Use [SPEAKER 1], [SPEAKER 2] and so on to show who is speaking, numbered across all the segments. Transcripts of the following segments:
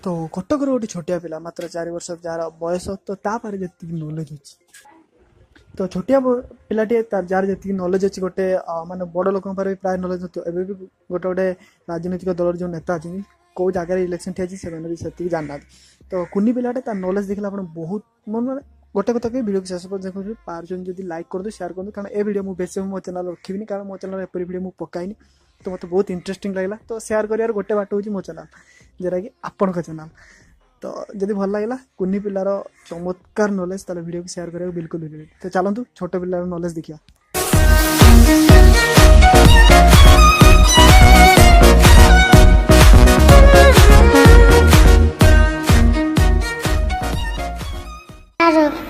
[SPEAKER 1] तो कटक गोटे छोटिया पिला मात्र 4 वर्ष जार बयस तो तापर जी नॉलेज अच्छी तो छोटिया पिलाटे जार जी नॉलेज अच्छी गोटे माने बड़ लोक प्राय नॉलेज नए भी गोटे गोटे राजनीतिक दल जो नेता अच्छी कौ जगह इलेक्शन ठिया से जानना तो कुनी पिलाटे नॉलेज देखला बहुत मन गोटे कथा कि वीडियो शेष पर देखो पार्जन जब लाइक कर दो शेयर कर दो कारण ए वीडियो मुझे बेस मो चैनल रखी कारण मो चैनल एपरी वीडियो मुझे पकाईनी तो मतलब बहुत इंटरेस्टिंग लगला तो शेयर कर गोटे बाट हूँ मो चैनल जोटा कि आपण चैनल तो जब भल लगे कुनी पिलार चमत्कार नॉलेज ताले वीडियो को शेयर करा बिल्कुल भी तो चलतु छोट पिलार नॉलेज देखिए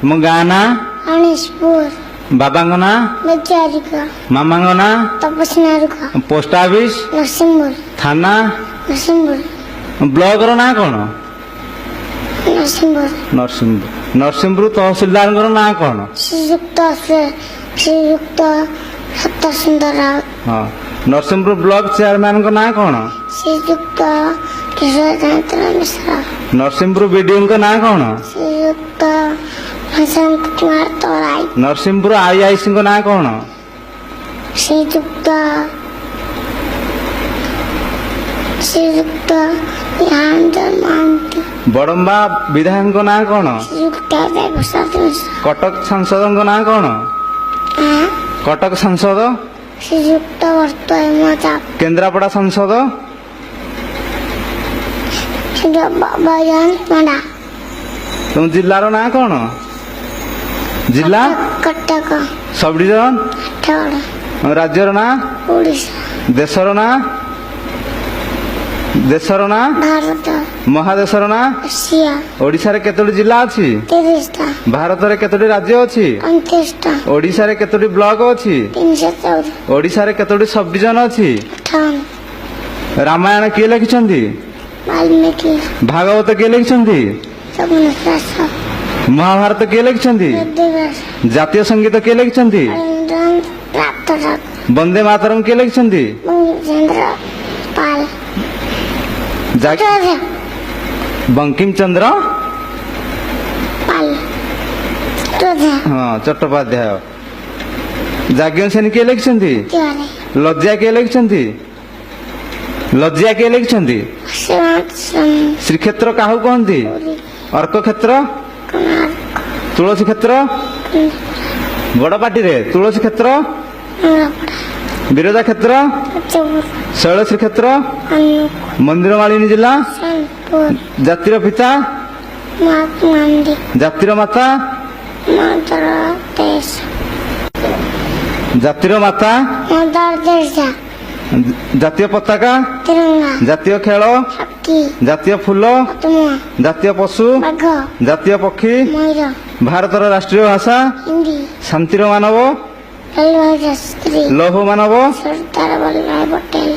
[SPEAKER 2] मो गाना
[SPEAKER 3] अनिशपुर
[SPEAKER 2] बाबा ना
[SPEAKER 3] बेचारिका
[SPEAKER 2] मामा ना
[SPEAKER 3] तपस्नारुका
[SPEAKER 2] पोस्ट ऑफिस
[SPEAKER 3] नरसिंहपुर
[SPEAKER 2] थाना
[SPEAKER 3] नरसिंहपुर
[SPEAKER 2] ब्लॉक रो ना कौन
[SPEAKER 3] नरसिंहपुर
[SPEAKER 2] नरसिंहपुर तहसीलदार ना कौन
[SPEAKER 3] श्रीयुक्त सत्य सुंदर राउत
[SPEAKER 2] हाँ नरसिंहपुर ब्लॉक चेयरमैन को ना कौन
[SPEAKER 3] श्रीयुक्त किशोर चंद्र मिश्रा
[SPEAKER 2] नरसिंहपुर बीडीओ का ना कौन
[SPEAKER 3] श्रीयुक्त बसंत कुमार तोराई
[SPEAKER 2] नरसिंहपुर आईआईसी को ना कौन
[SPEAKER 3] श्रीयुक्त ज्ञानचंद महांती
[SPEAKER 2] बड़म्बा विधायक को ना कौन
[SPEAKER 3] श्रीयुक्त प्रसाद मिश्रा
[SPEAKER 2] कटक सांसद को ना कौन कटक सांसद
[SPEAKER 3] श्रीयुक्त वर्तमान
[SPEAKER 2] केन्द्रापड़ा सांसद
[SPEAKER 3] बयान पंडा
[SPEAKER 2] तुम जिलार ना कौन जिला
[SPEAKER 3] कटक
[SPEAKER 2] सब डिविजन
[SPEAKER 3] आठगड़
[SPEAKER 2] राज्यर ना
[SPEAKER 3] ओडिशा
[SPEAKER 2] देशर ना
[SPEAKER 3] भारत
[SPEAKER 2] महादेशर ना
[SPEAKER 3] एशिया
[SPEAKER 2] ओडिशा रे केतोटी जिला अछि
[SPEAKER 3] 30टा
[SPEAKER 2] भारत रे केतोटी राज्य अछि
[SPEAKER 3] 29टा
[SPEAKER 2] ओडिशा रे केतोटी ब्लॉक अछि
[SPEAKER 3] 314
[SPEAKER 2] ओडिशा रे केतोटी सब डिविजन अछि
[SPEAKER 3] 58
[SPEAKER 2] रामायण किए लिखिछंती
[SPEAKER 3] वाल्मीकि
[SPEAKER 2] भागवत किए लिखिछंती
[SPEAKER 3] जगन्नाथ
[SPEAKER 2] महाभारत किए लिखिछंती
[SPEAKER 3] वेदव्यास
[SPEAKER 2] जातीय संगीत किए लिखिछंती
[SPEAKER 3] रविन्द्रनाथ रामचंद्र
[SPEAKER 2] वंदे मातरम किए लिखिछंती
[SPEAKER 3] बंकिमचंद्र पाल
[SPEAKER 2] बंकिम चंद्र
[SPEAKER 3] पाल
[SPEAKER 2] हाँ चट्टोपाध्याय जाज्ञ सेन किए लिखिछंती लज्जा किए लिखिछंती लज्जा किए लिखिछंती श्रीक्षेत्र काहू कहती अर्क क्षेत्र तुलसी क्षेत्र बड़पाटी रे तुलसी क्षेत्र विरजा क्षेत्र शैलश्री क्षेत्र मंदिर मालिनी जिला जातिर पिता जातिर माता जातिर माता जातीय पताका जातीय खेल जातीय फूल जातीय पशु जातीय पक्षी भारतर राष्ट्रीय भाषा शांतिर मानव लौह मानव
[SPEAKER 3] सरदार वल्लभ भाई पटेल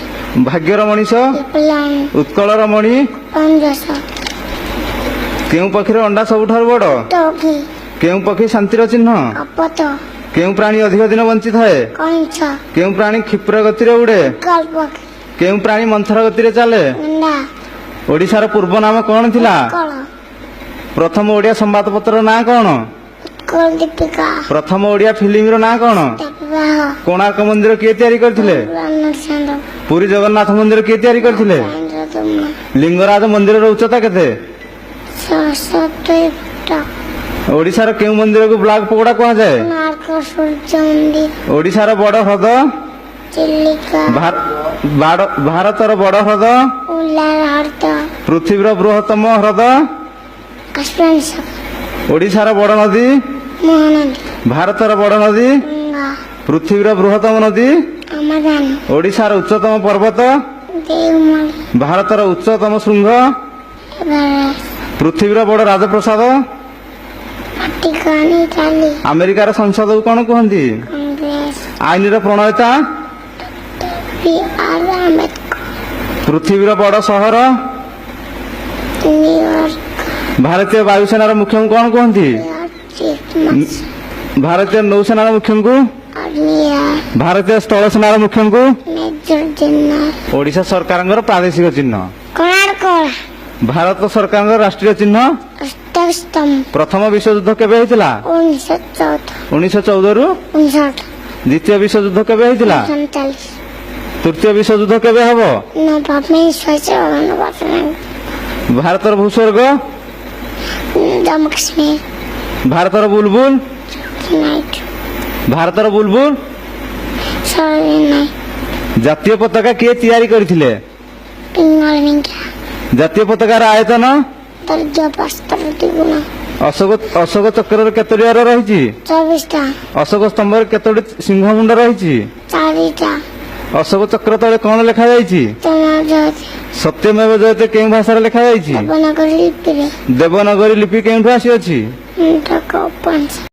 [SPEAKER 2] भाग्यर मनीष उत्कलर मणि केउ पक्षीर अंडा सबुठार बड़ केउ पक्षी शांतिर चिन्ह केउ प्राणी अधिक दिन बंची थाए केउ प्राणी क्षिप्र गति रे उड़े केउ प्राणी मंथर गति रे चले ओडिशार पूर्व नाम कौन थिला प्रथम ओडिया संवाद पत्र ना कौन प्रथम ओडिया फिल्म ना कौन कोणार्क मंदिर किए तैयारी करथिले पुरी जगन्नाथ मंदिर किए तैयारी करथिले लिंगराज मंदिर रो उच्चता केते ओडिशार केउ मंदिर को ब्लैक पकोड़ा कहा जाए ओडिशार बड़ ह्रद भारतर बड़ ह्रद पृथ्वीर बृहत्तम ह्रद ओडिशार बड़ नदी भारतर बड़ नदी पृथ्वीर बृहत्तम नदी ओडिशार उच्चतम पर्वत भारतर उच्चतम श्रृंग पृथ्वीर बड़ राजप्रसाद अमेरिकार संसद को कौन कहती आईन प्रणयता पृथ्वीर बड़ सहर भारतीय वायुसेनार मुख्य कौन कहती भारतीय नौसेनार मुख्य को भारतीय स्थल सेनार मुख्य को ओडिशा सरकार प्रादेशिक चिन्ह
[SPEAKER 3] कोणार्क
[SPEAKER 2] ଭାରତ ସରକାରଙ୍କ ରାଷ୍ଟ୍ରୀୟ ଚିହ୍ନ
[SPEAKER 3] ଅଷ୍ଟକ ସ୍ତମ୍ଭ
[SPEAKER 2] ପ୍ରଥମ ବିଶ୍ୱଯୁଦ୍ଧ କେବେ ହେଇଥିଲା
[SPEAKER 3] 1914
[SPEAKER 2] 1914 ରୁ
[SPEAKER 3] 19
[SPEAKER 2] ଦ୍ୱିତୀୟ ବିଶ୍ୱଯୁଦ୍ଧ କେବେ ହେଇଥିଲା
[SPEAKER 3] 1947
[SPEAKER 2] ତୃତୀୟ ବିଶ୍ୱଯୁଦ୍ଧ କେବେ ହବ
[SPEAKER 3] ନବମୀ ଶୈଶବ
[SPEAKER 2] ଭାରତର ଭୂସ୍ୱର୍ଗ
[SPEAKER 3] ଜମ୍ମୁ କାଶ୍ମୀର
[SPEAKER 2] ଭାରତର ବୁଲବୁଲ
[SPEAKER 3] ନାଇଟ୍
[SPEAKER 2] ଭାରତର ବୁଲବୁଲ
[SPEAKER 3] ସରି ନାଇଁ
[SPEAKER 2] ଜାତୀୟ ପତାକା କିଏ ତିଆରି କରିଥିଲେ
[SPEAKER 3] ପିଙ୍ଗଳ ମିଙ୍କିଆ
[SPEAKER 2] ଜାତୀୟ ପତାକାର ଆୟତନ
[SPEAKER 3] ଦୈର୍ଘ୍ୟ 75 ଦ୍ୱିଗୁଣ
[SPEAKER 2] ଅଶୋକ ଚକ୍ରରେ କେତୋଟି ଅର ରହିଛି
[SPEAKER 3] 24ଟା
[SPEAKER 2] ଅଶୋକ ସ୍ତମ୍ଭରେ କେତୋଟି ସିଂହ ମୁଣ୍ଡ ରହିଛି
[SPEAKER 3] 4ଟା
[SPEAKER 2] ଅଶୋକ ଚକ୍ର ତଳେ କଣ ଲେଖାଯାଇଛି
[SPEAKER 3] ତନଜତି
[SPEAKER 2] ସତ୍ୟମେବ ଜୟତେ କେଉଁ ଭାଷାରେ ଲେଖାଯାଇଛି
[SPEAKER 3] ଦେବନାଗରୀ ଲିପିରେ
[SPEAKER 2] ଦେବନାଗରୀ ଲିପି କେଉଁଠୁ ଆସିଅଛି
[SPEAKER 3] ଡକ ପଞ୍ଚ